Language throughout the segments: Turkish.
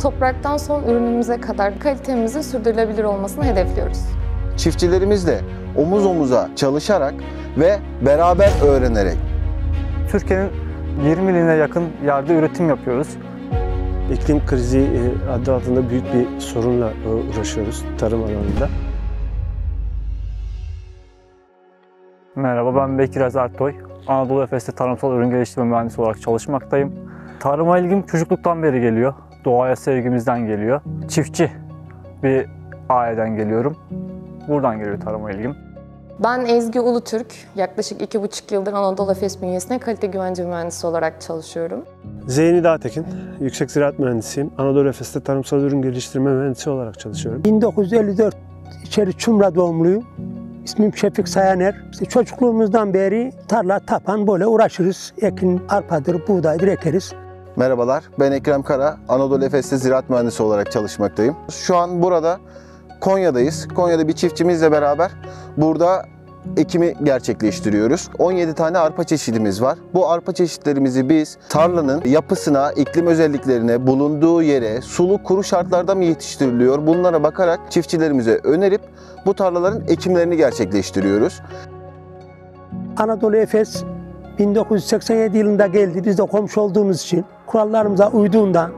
topraktan son ürünümüze kadar kalitemizin sürdürülebilir olmasını hedefliyoruz. Çiftçilerimizle omuz omuza çalışarak ve beraber öğrenerek Türkiye'nin 20 iline yakın yerde üretim yapıyoruz. İklim krizi adı altında büyük bir sorunla uğraşıyoruz tarım alanında. Merhaba, ben Bekir Ertoy. Anadolu Efes'te tarımsal ürün geliştirme mühendisi olarak çalışmaktayım. Tarıma ilgim çocukluktan beri geliyor. Doğaya sevgimizden geliyor. Çiftçi bir aileden geliyorum. Buradan geliyor tarıma ilgim. Ben Ezgi Ulutürk. Yaklaşık 2,5 yıldır Anadolu Efes bünyesinde kalite güvence mühendisi olarak çalışıyorum. Zeyni Dağtekin, yüksek ziraat mühendisiyim. Anadolu Efes'te tarımsal ürün geliştirme mühendisi olarak çalışıyorum. 1954 içeri Çumra doğumluyum. İsmim Şefik Sayaner. İşte çocukluğumuzdan beri tarla, tapan böyle uğraşırız. Ekin, arpadır, buğdaydır ekeriz. Merhabalar, ben Ekrem Kara, Anadolu Efes'te ziraat mühendisi olarak çalışmaktayım. Şu an burada Konya'dayız. Konya'da bir çiftçimizle beraber burada ekimi gerçekleştiriyoruz. 17 tane arpa çeşidimiz var. Bu arpa çeşitlerimizi biz tarlanın yapısına, iklim özelliklerine, bulunduğu yere, sulu kuru şartlarda mı yetiştiriliyor bunlara bakarak çiftçilerimize önerip bu tarlaların ekimlerini gerçekleştiriyoruz. Anadolu Efes 1987 yılında geldi. Biz de komşu olduğumuz için kurallarımıza uyduğundan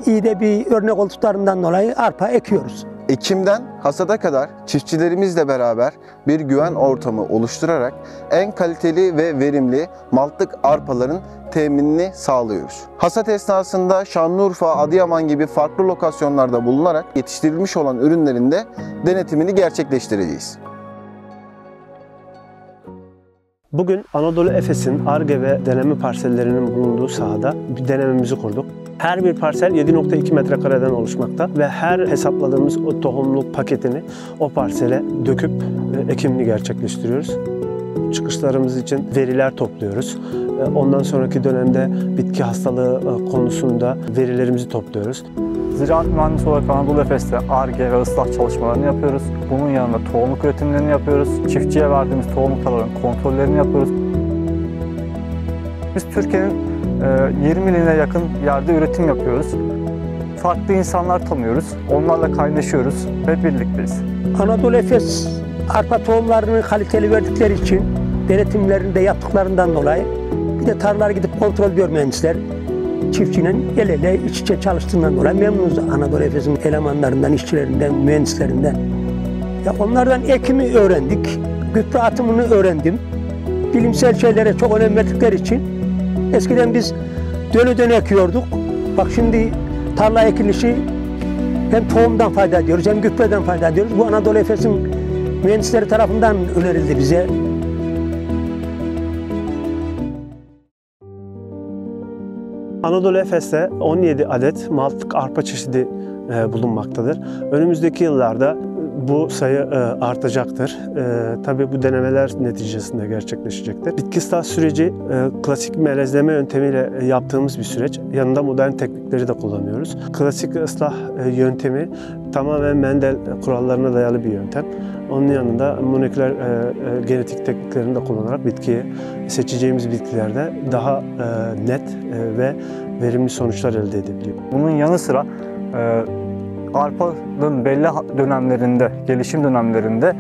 iyi de bir örnek olduklarından dolayı arpa ekiyoruz. Ekimden hasada kadar çiftçilerimizle beraber bir güven ortamı oluşturarak en kaliteli ve verimli maltlık arpaların teminini sağlıyoruz. Hasat esnasında Şanlıurfa, Adıyaman gibi farklı lokasyonlarda bulunarak yetiştirilmiş olan ürünlerin de denetimini gerçekleştireceğiz. Bugün Anadolu Efes'in Ar-Ge ve deneme parsellerinin bulunduğu sahada bir denememizi kurduk. Her bir parsel 7,2 metrekareden oluşmakta ve her hesapladığımız o tohumluk paketini o parsele döküp ekimini gerçekleştiriyoruz. Çıkışlarımız için veriler topluyoruz. Ondan sonraki dönemde bitki hastalığı konusunda verilerimizi topluyoruz. Ziraat mühendisi olarak Anadolu Efes'te Ar-Ge ve ıslah çalışmalarını yapıyoruz. Bunun yanında tohumluk üretimlerini yapıyoruz. Çiftçiye verdiğimiz tohumlukların kontrollerini yapıyoruz. Biz Türkiye'nin 20 iline yakın yerde üretim yapıyoruz. Farklı insanlar tanıyoruz, onlarla kaynaşıyoruz ve birlikteyiz. Anadolu Efes arpa tohumlarını kaliteli verdikleri için denetimlerini de yaptıklarından dolayı bir de tarlalara gidip kontrol ediyor mühendisler. Çiftçinin el ele iç içe çalıştığından dolayı memnunuz Anadolu Efes'in elemanlarından, işçilerinden, mühendislerinden. Ya onlardan ekimi öğrendik, gübre atımını öğrendim. Bilimsel şeylere çok önem verdikleri için eskiden biz döne döne ekiyorduk. Bak şimdi tarla ekilişi hem tohumdan fayda ediyoruz hem gübreden fayda ediyoruz. Bu Anadolu Efes'in mühendisleri tarafından önerildi bize. Anadolu Efes'te 17 adet maltlık arpa çeşidi bulunmaktadır. Önümüzdeki yıllarda bu sayı artacaktır. Tabii bu denemeler neticesinde gerçekleşecektir. Bitki ıslah süreci klasik melezleme yöntemiyle yaptığımız bir süreç. Yanında modern teknikleri de kullanıyoruz. Klasik ıslah yöntemi tamamen Mendel kurallarına dayalı bir yöntem. Onun yanında moleküler genetik tekniklerini de kullanarak bitkiye, seçeceğimiz bitkilerde daha net ve verimli sonuçlar elde edebiliyor. Bunun yanı sıra arpanın belli dönemlerinde, gelişim dönemlerinde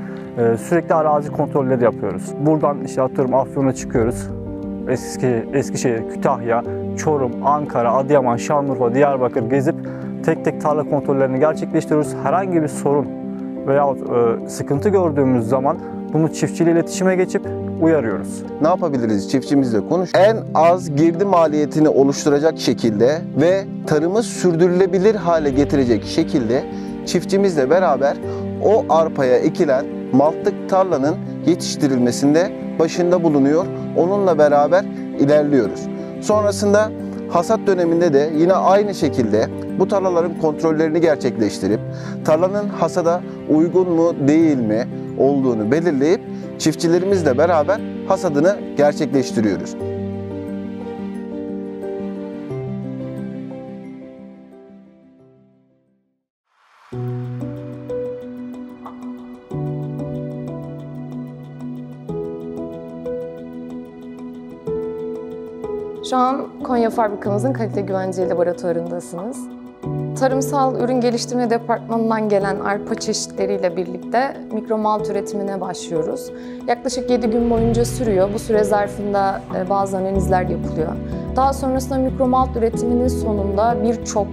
sürekli arazi kontrolleri yapıyoruz. Buradan işte atıyorum Afyon'a çıkıyoruz. Eskişehir, Kütahya, Çorum, Ankara, Adıyaman, Şanlıurfa, Diyarbakır gezip tek tek tarla kontrollerini gerçekleştiriyoruz. Herhangi bir sorun veya sıkıntı gördüğümüz zaman bunu çiftçiyle iletişime geçip uyarıyoruz. Ne yapabiliriz çiftçimizle konuş? En az girdi maliyetini oluşturacak şekilde ve tarımı sürdürülebilir hale getirecek şekilde çiftçimizle beraber o arpaya ekilen maltlık tarlanın yetiştirilmesinde başında bulunuyor. Onunla beraber ilerliyoruz. Sonrasında hasat döneminde de yine aynı şekilde bu tarlaların kontrollerini gerçekleştirip tarlanın hasada uygun mu değil mi olduğunu belirleyip çiftçilerimizle beraber hasadını gerçekleştiriyoruz. Şu an Konya fabrikamızın kalite güvence laboratuvarındasınız. Tarımsal Ürün Geliştirme Departmanı'ndan gelen arpa çeşitleriyle birlikte mikro malt üretimine başlıyoruz. Yaklaşık 7 gün boyunca sürüyor. Bu süre zarfında bazı analizler yapılıyor. Daha sonrasında mikro malt üretiminin sonunda birçok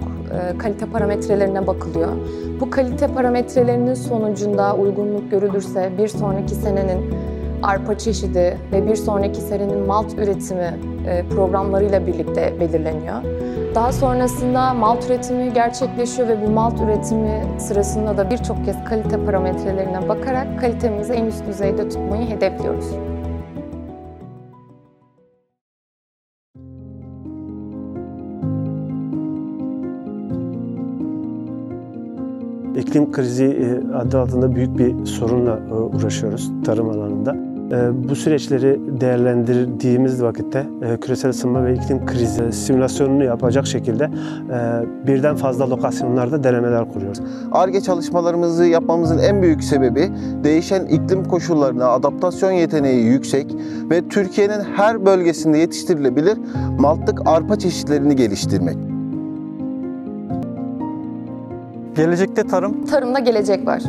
kalite parametrelerine bakılıyor. Bu kalite parametrelerinin sonucunda uygunluk görülürse bir sonraki senenin arpa çeşidi ve bir sonraki senenin malt üretimi programlarıyla birlikte belirleniyor. Daha sonrasında malt üretimi gerçekleşiyor ve bu malt üretimi sırasında da birçok kez kalite parametrelerine bakarak kalitemizi en üst düzeyde tutmayı hedefliyoruz. İklim krizi adı altında büyük bir sorunla uğraşıyoruz tarım alanında. Bu süreçleri değerlendirdiğimiz vakitte küresel ısınma ve iklim krizi simülasyonunu yapacak şekilde birden fazla lokasyonlarda denemeler kuruyoruz. Ar-Ge çalışmalarımızı yapmamızın en büyük sebebi değişen iklim koşullarına adaptasyon yeteneği yüksek ve Türkiye'nin her bölgesinde yetiştirilebilir maltlık arpa çeşitlerini geliştirmek. Gelecekte tarım Tarımda gelecek var.